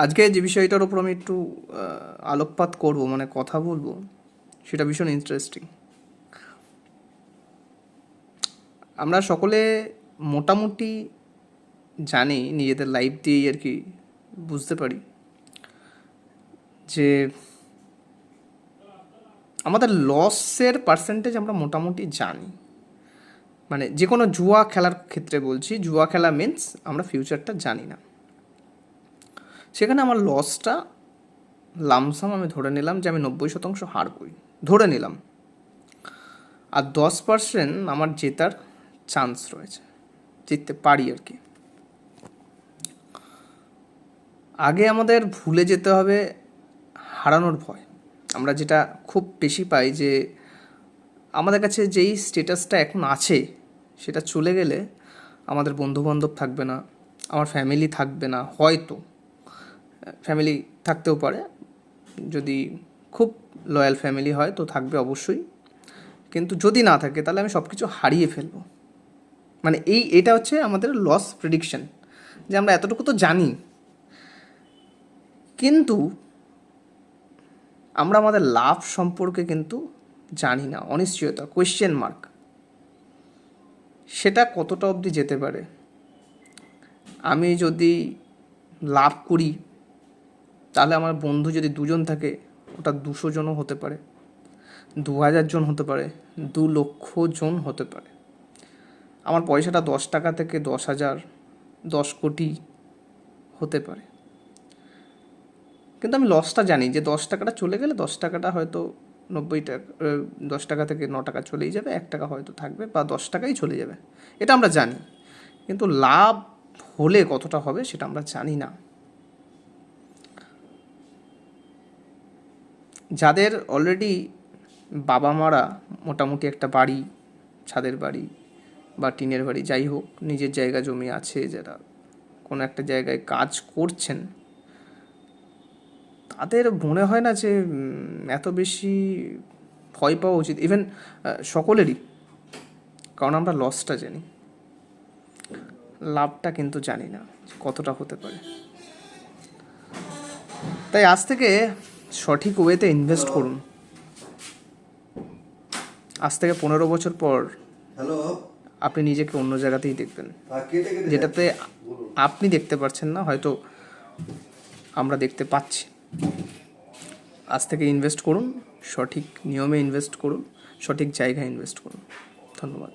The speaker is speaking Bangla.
আজকে যে বিষয়টার উপর আমি একটু আলোকপাত করব, মানে কথা বলবো, সেটা ভীষণ ইন্টারেস্টিং। আমরা সকলে মোটামুটি জানি, নিজেদের লাইফ দিয়েই আর কি বুঝতে পারি যে আমাদের লসের পার্সেন্টেজ আমরা মোটামুটি জানি। মানে যে কোনো জুয়া খেলার ক্ষেত্রে বলছি, জুয়া খেলা মিন্স আমরা ফিউচারটা জানি না। সেখানে আমার লসটা লামসাম আমি ধরে নিলাম যে আমি 90% হারবই, ধরে নিলাম। আর 10% আমার জেতার চান্স রয়েছে, জিততে পারি আর কি। আগে আমাদের ভুলে যেতে হবে হারানোর ভয়। আমরা যেটা খুব বেশি পাই যে আমাদের কাছে যেই স্টেটাসটা এখন আছে সেটা চলে গেলে আমাদের বন্ধুবান্ধব থাকবে না, আমার ফ্যামিলি থাকবে না, হয়তো ফ্যামিলি থাকতেও পারে, যদি খুব লয়াল ফ্যামিলি হয় তো থাকবে অবশ্যই, কিন্তু যদি না থাকে তাহলে আমি সব কিছু হারিয়ে ফেলবো। মানে এটা হচ্ছে আমাদের লস প্রেডিকশন, যে আমরা এতটুকু তো জানি, কিন্তু আমরা আমাদের লাভ সম্পর্কে কিন্তু জানি না। অনিশ্চয়তা, কোয়েশ্চেন মার্ক, সেটা কতটা অবধি যেতে পারে। আমি যদি লাভ করি তাহলে আমার বন্ধু যদি 2 জন থাকে, ওটা 200 জনও হতে পারে, 2000 জন হতে পারে, 2 লক্ষ জন হতে পারে। আমার পয়সাটা 10 টাকা থেকে 10,000, 10 কোটি হতে পারে। কিন্তু আমি লসটা জানি যে 10 টাকাটা চলে গেলে 10 টাকাটা হয়তো 90 টাকা, 10 টাকা থেকে 9 টাকা চলেই যাবে, 1 টাকা হয়তো থাকবে, বা 10 টাকাই চলে যাবে, এটা আমরা জানি। কিন্তু লাভ হলে কতটা হবে সেটা আমরা জানি না। যাদের অলরেডি বাবা মারা মোটামুটি একটা বাড়ি, ছাদের বাড়ি বা টিনের বাড়ি, যাই হোক, নিজের জায়গা জমি আছে, যারা কোনো একটা জায়গায় কাজ করছেন, তাদের মনে হয় না যে এত বেশি ভয় পাওয়া উচিত। ইভেন সকলেরই, কারণ আমরা লসটা জানি, লাভটা কিন্তু জানি না কতটা হতে পারে। তাই আজ থেকে সঠিক ওয়েতে ইনভেস্ট করুন। আজ থেকে 15 বছর পর আপনি নিজেকে অন্য জায়গাতেই দেখবেন, যেটাতে আপনি দেখতে পাচ্ছেন না, হয়তো আমরা দেখতে পাচ্ছি। আজ থেকে ইনভেস্ট করুন, সঠিক নিয়মে ইনভেস্ট করুন, সঠিক জায়গায় ইনভেস্ট করুন। ধন্যবাদ।